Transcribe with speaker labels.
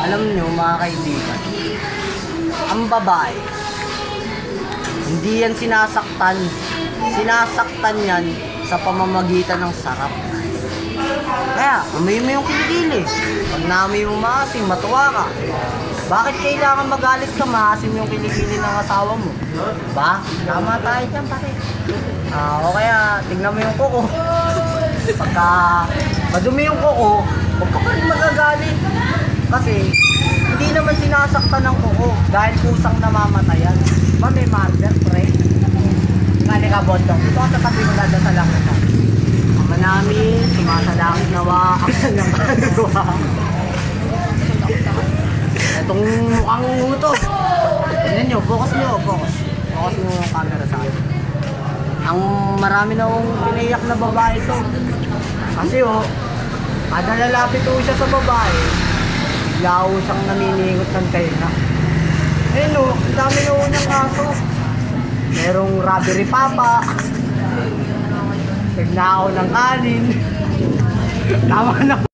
Speaker 1: Alam nyo mga kaibigan, ang babae, hindi yan sinasaktan. Sinasaktan yan sa pamamagitan ng sarap. Kaya, amoy mo yung kilikili. Pag naamoy mo maasim, matuwa ka. Bakit kailangan magalit ka, maasim yung kilikili ng asawa mo? Ba? Tama tayo dyan, pare. O kaya, tignan mo yung kuko. Pagka madumi yung kuko, huwag ka pa rin magagalit. Kasi, hindi naman sinasaktan ng kuko dahil kusang namamatayan. Ba, may murder, pre? Nga ka, Bondong. Dito ka sa tabi mo dadasal ako ka. Ama namin, sumasalangit nawa, aksan ng kaluluwa. Itong mukhang to. Tignan nyo, focus nyo, focus. Focus nyo yung camera sa akin. Ang marami na akong pinayak na babae to. Kasi kada lalapit siya sa babae, bigla siyang naminingot ng kayo na. Ayun ang dami na unang kaso. Merong robbery papa. Nagnakaw ng kanin. Tama na.